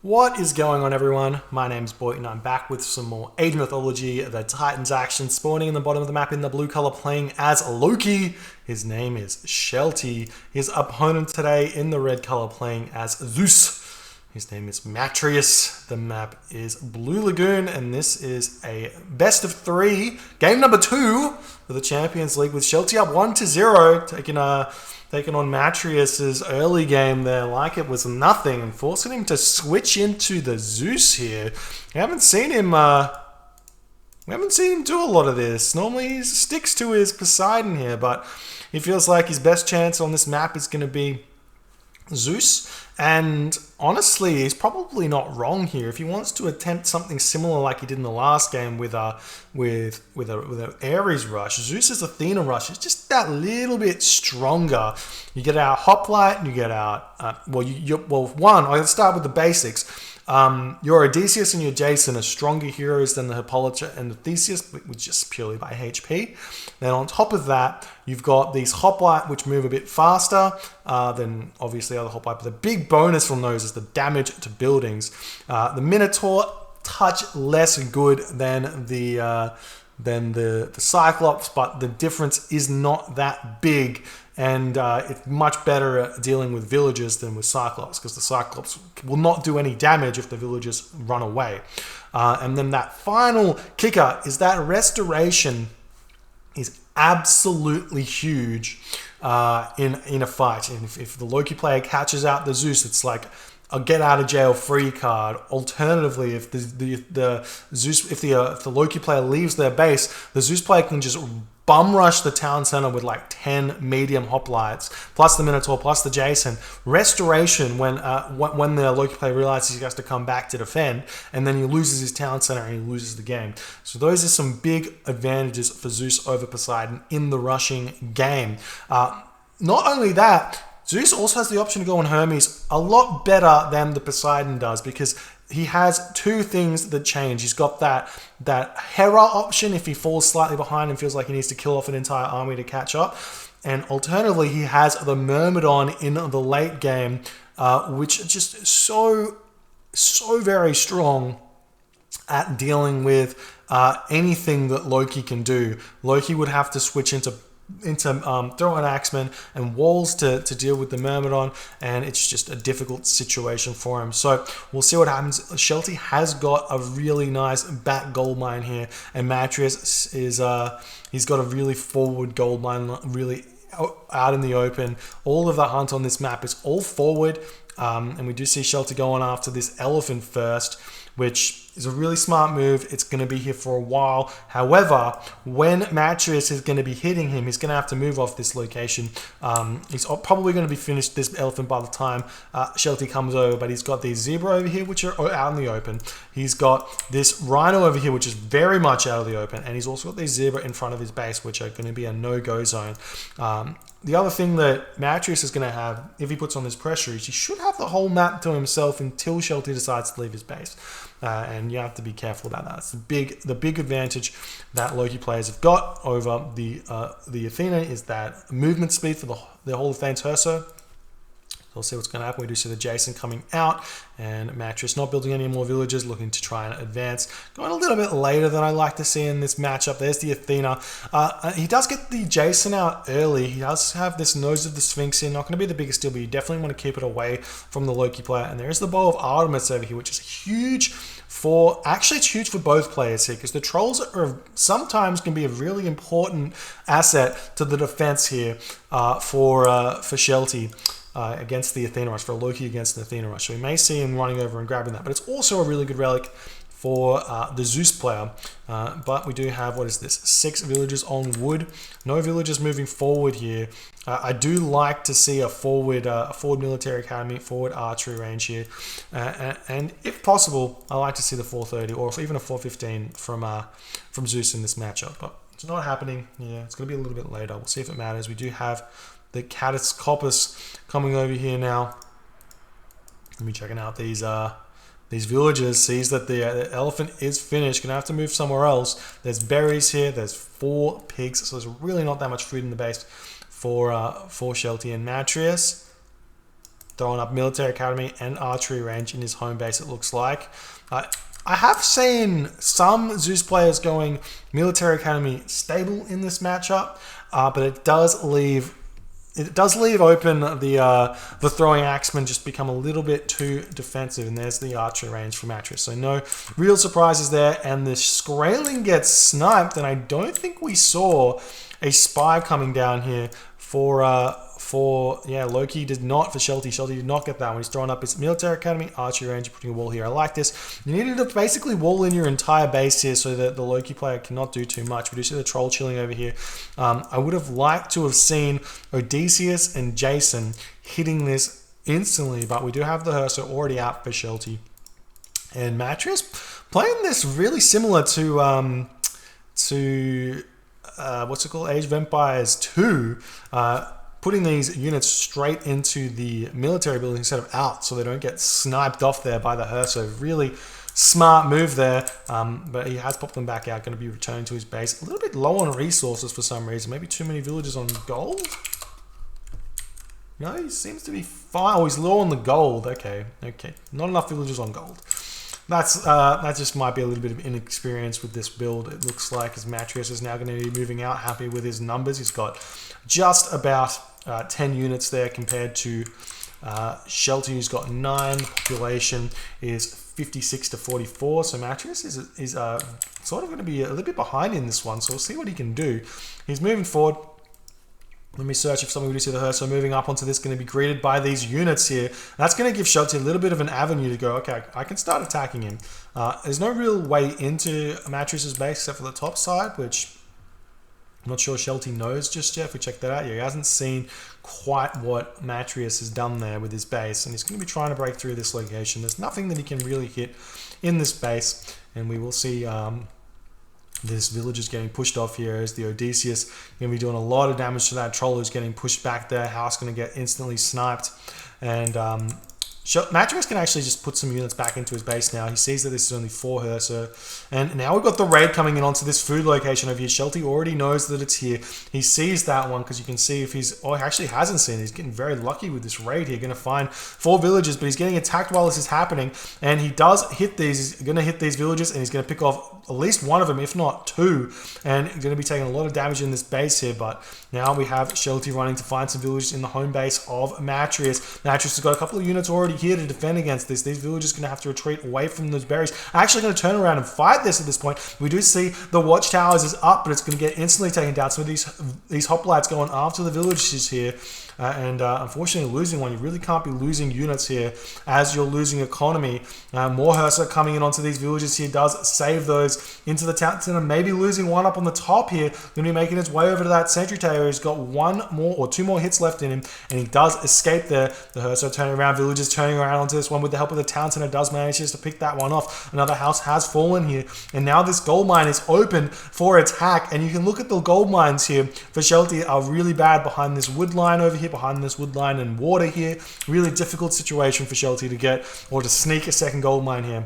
What is going on, everyone? My name's Boit and I'm back with some more Age Mythology, the Titans action, spawning in the bottom of the map in the blue color, playing as Loki. His name is Shelty. His opponent today in the red color, playing as Zeus. His name is Matreiuss. The map is Blue Lagoon, and this is a best of 3, game number 2 for the Champions League, with Shelty up 1-0, taking on Matreiuss's early game there like it was nothing, and forcing him to switch into the Zeus here. We haven't seen him do a lot of this. Normally he sticks to his Poseidon here, but he feels like his best chance on this map is going to be Zeus. And honestly, he's probably not wrong here. If he wants to attempt something similar like he did in the last game with an Ares rush, Zeus's Athena rush is just that little bit stronger. You get out Hoplite, and you get out I'll start with the basics. Your Odysseus and your Jason are stronger heroes than the Hippolyta and the Theseus, which just purely by HP. Then on top of that, you've got these Hoplite, which move a bit faster than obviously other Hoplite, but the big bonus from those is the damage to buildings. The Minotaur, touch less good than the Cyclops, but the difference is not that big. And it's much better at dealing with villagers than with Cyclops, because the Cyclops will not do any damage if the villagers run away. And then that final kicker is that restoration is absolutely huge in a fight. And if the Loki player catches out the Zeus, it's like a get out of jail free card. Alternatively, if the Loki player leaves their base, the Zeus player can just bum rush the town center with like 10 medium hoplites, plus the Minotaur, plus the Jason. Restoration, when the Loki player realizes he has to come back to defend, and then he loses his town center and he loses the game. So those are some big advantages for Zeus over Poseidon in the rushing game. Not only that, Zeus also has the option to go on Hermes a lot better than the Poseidon does, because he has two things that change. He's got that Hera option if he falls slightly behind and feels like he needs to kill off an entire army to catch up. And alternatively, he has the Myrmidon in the late game, which is just so very strong at dealing with anything that Loki can do. Loki would have to switch into throw an Axeman and walls to deal with the Myrmidon, and it's just a difficult situation for him. So we'll see what happens. Shelty has got a really nice back gold mine here, and Matreiuss is he's got a really forward gold mine, really out in the open. All of the hunt on this map is all forward, and we do see Shelty going after this elephant first, which is a really smart move. It's going to be here for a while. However, when Matreiuss is going to be hitting him, he's going to have to move off this location. He's probably going to be finished this elephant by the time Shelty comes over, but he's got these zebra over here, which are out in the open. He's got this rhino over here, which is very much out of the open, and he's also got these zebra in front of his base, which are going to be a no-go zone. The other thing that Matreiuss is going to have, if he puts on this pressure, is he should have the whole map to himself until Shelty decides to leave his base. And you have to be careful about that. It's the big advantage that Loki players have got over the Athena is that movement speed for the whole of Thane's Herso. We'll see what's going to happen. We do see the Jason coming out, and Matreiuss not building any more villages, looking to try and advance. Going a little bit later than I like to see in this matchup. There's the Athena. He does get the Jason out early. He does have this Nose of the Sphinx in. Not going to be the biggest deal, but you definitely want to keep it away from the Loki player. And there is the Bow of Artemis over here, which is huge it's huge for both players here, because the trolls are sometimes can be a really important asset to the defense here for Shelty. Against the Athena Rush, for Loki against the Athena Rush. So we may see him running over and grabbing that, but it's also a really good relic for the Zeus player. But we do have, 6 villagers on wood. No villagers moving forward here. I do like to see a forward military academy, forward archery range here. And if possible, I like to see the 430 or even a 415 from Zeus in this matchup. But it's not happening. Yeah, it's going to be a little bit later. We'll see if it matters. We do have the Caddis Coppus coming over here now. Let me checking out these villagers. Sees that the elephant is finished. Gonna have to move somewhere else. There's berries here. There's 4 pigs. So there's really not that much food in the base for Shelty and Matreiuss. throwing up military academy and archery range in his home base, it looks like. I have seen some Zeus players going military academy stable in this matchup, but it does leave open the throwing axeman just become a little bit too defensive, and there's the archer range for Matreiuss. So no real surprises there, and the Skraeling gets sniped, and I don't think we saw a spy coming down here for Loki did not, for Shelty. Shelty did not get that one. He's throwing up his military academy, archery range, putting a wall here. I like this. You needed to basically wall in your entire base here so that the Loki player cannot do too much. We do see the troll chilling over here. I would have liked to have seen Odysseus and Jason hitting this instantly, but we do have the Hersa already out for Shelty. And Matreiuss playing this really similar to what's it called? Age of Empires 2. Putting these units straight into the military building instead of out, so they don't get sniped off there by the Hersa. Really smart move there, but he has popped them back out. Going to be returning to his base. A little bit low on resources for some reason. Maybe too many villages on gold? No, he seems to be fine. Oh, he's low on the gold. Okay. Not enough villages on gold. That just might be a little bit of inexperience with this build. It looks like as Matreiuss is now going to be moving out, happy with his numbers. He's got just about 10 units there compared to Shelty, who's got 9. Population is 56 to 44. So Matreiuss is sort of going to be a little bit behind in this one. So we'll see what he can do. He's moving forward. Let me search if something we do see the Hersa moving up onto this, going to be greeted by these units here. That's going to give Shelty a little bit of an avenue to go, okay, I can start attacking him. There's no real way into Matreiuss's base except for the top side, which I'm not sure Shelty knows just yet. If we check that out, yeah, he hasn't seen quite what Matreiuss has done there with his base, and he's going to be trying to break through this location. There's nothing that he can really hit in this base, and we will see this village is getting pushed off here as the Odysseus going to be doing a lot of damage to that troll who's getting pushed back there. House going to get instantly sniped, and Matreiuss can actually just put some units back into his base now. He sees that this is only 4 Hersa, and now we've got the raid coming in onto this food location over here. Shelty already knows that it's here. He sees that one because you can see if he's, oh, he actually hasn't seen it. He's getting very lucky with this raid here. Going to find 4 villages, but he's getting attacked while this is happening, and he does hit these. He's going to hit these villages, and he's going to pick off at least one of them, if not 2, and he's going to be taking a lot of damage in this base here. But now we have Shelty running to find some villages in the home base of Matreiuss. Matreiuss has got a couple of units already here to defend against this. These villagers are going to have to retreat away from those berries. Actually going to turn around and fight this at this point. We do see the watchtowers is up, but it's going to get instantly taken down. Some of these hoplites going after the villages here. Unfortunately losing one. You really can't be losing units here as you're losing economy. More Hersa coming in onto these villages here does save those into the town center. Maybe losing one up on the top here. Going to be making its way over to that sentry tower. He's got 1 more or 2 more hits left in him, and he does escape there. The Hersa turning around, villagers turning around onto this one with the help of the town center. Does manage just to pick that one off. Another house has fallen here, and now this gold mine is open for attack, and you can look at the gold mines here for Shelty are really bad behind this wood line over here, behind this wood line and water here. Really difficult situation for Shelty to get or to sneak a second gold mine here.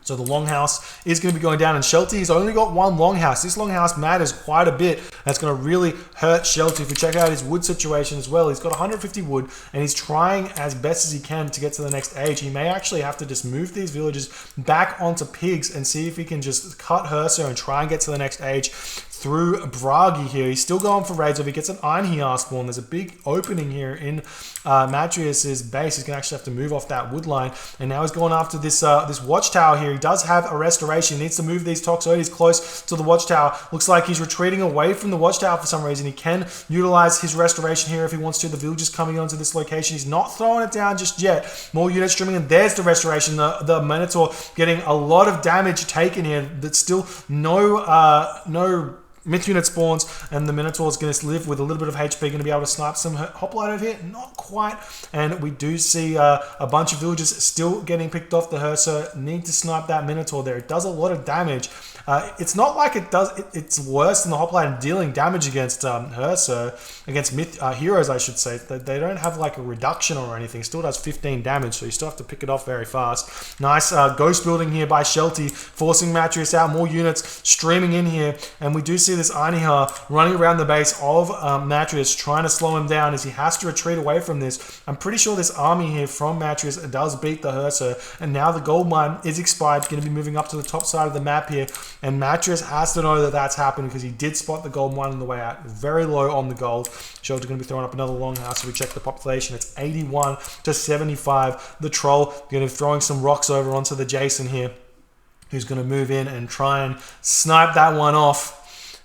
So the longhouse is going to be going down, and Shelty's only got 1 longhouse. This longhouse matters quite a bit. That's going to really hurt Shelty. If we check out his wood situation as well, he's got 150 wood, and he's trying as best as he can to get to the next age. He may actually have to just move these villages back onto pigs and see if he can just cut Hersa and try and get to the next age through Bragi here. He's still going for raids. If he gets an Einhjar spawn, there's a big opening here in Matreiuss's base. He's going to actually have to move off that wood line, and now he's going after this watchtower here. He does have a restoration. He needs to move these Toxotes close to the watchtower. Looks like he's retreating away from the watchtower for some reason. He can utilize his restoration here if he wants to. The villagers coming onto this location. He's not throwing it down just yet. More units streaming in. There's the restoration. The Minotaur getting a lot of damage taken here. That's still no Myth unit spawns, and the Minotaur is going to live with a little bit of HP, going to be able to snipe some hoplite over here. Not quite. And we do see a bunch of villagers still getting picked off. The Hersa need to snipe that Minotaur there. It does a lot of damage. It's not like it does. It's worse than the hoplite dealing damage against Hersa, against heroes, I should say. They don't have like a reduction or anything. It still does 15 damage, so you still have to pick it off very fast. Nice ghost building here by Shelty, forcing Matreiuss out. More units streaming in here, and we do see see this Aniha running around the base of Matreiuss, trying to slow him down as he has to retreat away from this. I'm pretty sure this army here from Matreiuss does beat the Hersa, and now the gold mine is expired, going to be moving up to the top side of the map here, and Matreiuss has to know that that's happened because he did spot the gold mine on the way out. Very low on the gold. Shelty going to be throwing up another longhouse, so we check the population. It's 81 to 75. The troll going to be throwing some rocks over onto the Jason here, who's going to move in and try and snipe that one off.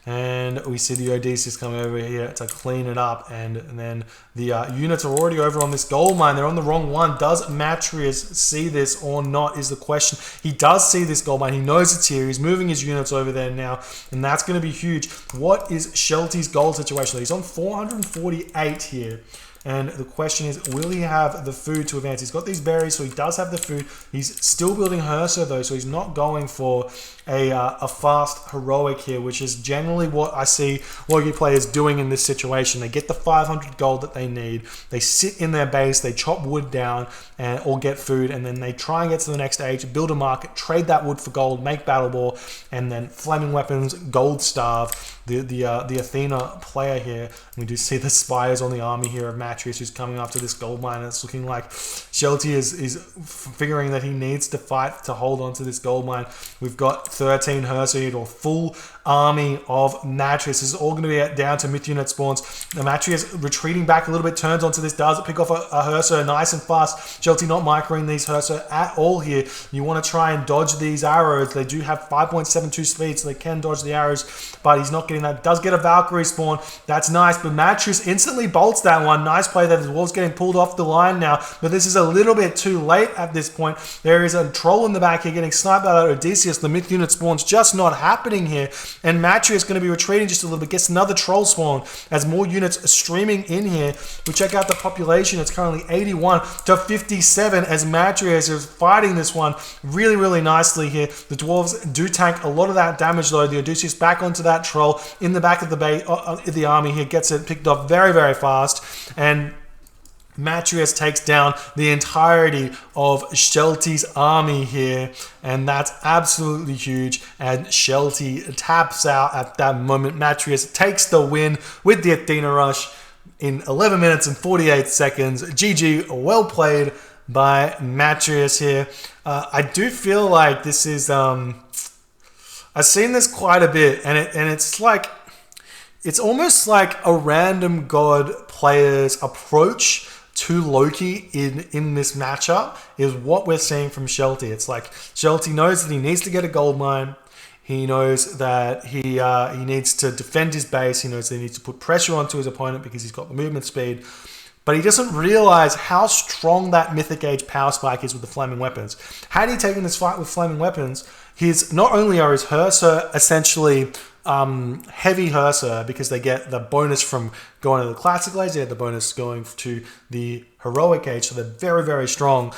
And we see the Odysseus coming over here to clean it up. And then the units are already over on this gold mine. They're on the wrong one. Does Matreiuss see this or not is the question. He does see this gold mine. He knows it's here. He's moving his units over there now. And that's going to be huge. What is Shelty's gold situation? He's on 448 here. And the question is, will he have the food to advance? He's got these berries, so he does have the food. He's still building Hersa, though, so he's not going for a fast heroic here, which is generally what I see Loki players doing in this situation. They get the 500 gold that they need. They sit in their base, they chop wood down or get food, and then they try and get to the next stage, build a market, trade that wood for gold, make battle ball, and then flaming weapons, gold starve. The Athena player here. We do see the spires on the army here of Matreiuss, who's coming up to this gold mine, and it's looking like Shelty is figuring that he needs to fight to hold on to this gold mine. We've got 13 Hersa here, or full army of Matreiuss. This is all going to be down to myth unit spawns. The Matreiuss retreating back a little bit, turns onto this, does pick off a Hersa nice and fast. Shelty not microing these Hersa at all here. You want to try and dodge these arrows. They do have 5.72 speed, so they can dodge the arrows, but he's not getting that. Does get a Valkyrie spawn. That's nice, but Matreiuss instantly bolts that one. Nice play there. The wolf's getting pulled off the line now, but this is a little bit too late at this point. There is a troll in the back here getting sniped by that Odysseus. The myth unit spawn's just not happening here, and Matreiuss going to be retreating just a little bit. Gets another troll spawn as more units are streaming in here. We check out the population. It's currently 81 to 57 as Matreiuss is fighting this one really, really nicely here. The dwarves do tank a lot of that damage though. The Odysseus back onto that troll in the back of the army here, gets it picked up very, very fast, and Matreiuss takes down the entirety of Shelty's army here, and that's absolutely huge. And Shelty taps out at that moment. Matreiuss takes the win with the Athena Rush in 11 minutes and 48 seconds. GG, well played by Matreiuss here. I do feel like this is I've seen this quite a bit, and it's like, it's almost like a random god player's approach to Loki in this matchup is what we're seeing from Shelty. It's like Shelty knows that he needs to get a gold mine. He knows that he needs to defend his base. He knows that he needs to put pressure onto his opponent because he's got the movement speed. But he doesn't realize how strong that Mythic Age power spike is with the flaming weapons. Had he taken this fight with flaming weapons, not only are his Hersa essentially heavy Hersa because they get the bonus from going to the classic age, they get the bonus going to the heroic age, so they're very, very strong.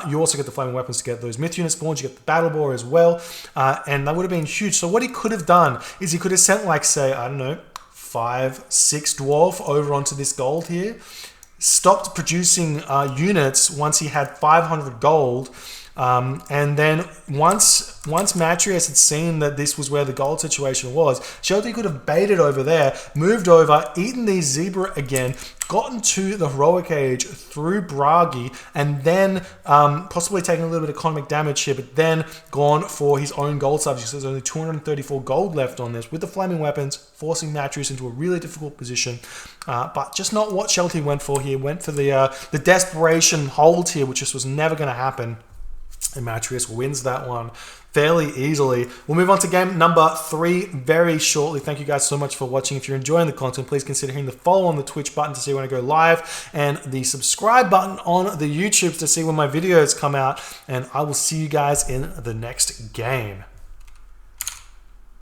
You also get the flaming weapons to get those myth unit spawns, you get the battle boar as well, and that would have been huge. So what he could have done is he could have sent, like, say, I don't know, 5, 6 dwarf over onto this gold here, stopped producing units once he had 500 gold, and then once Matreiuss had seen that this was where the gold situation was, Shelty could have baited over there, moved over, eaten these zebra again, gotten to the heroic age through Bragi, and then possibly taking a little bit of economic damage here, but then gone for his own gold subjects. So there's only 234 gold left on this with the flaming weapons, forcing Matreiuss into a really difficult position. But just not what Shelty went for here. Went for the desperation hold here, which just was never going to happen. And Matreiuss wins that one fairly easily. We'll move on to game number 3 very shortly. Thank you guys so much for watching. If you're enjoying the content, please consider hitting the follow on the Twitch button to see when I go live, and the subscribe button on the YouTube to see when my videos come out. And I will see you guys in the next game.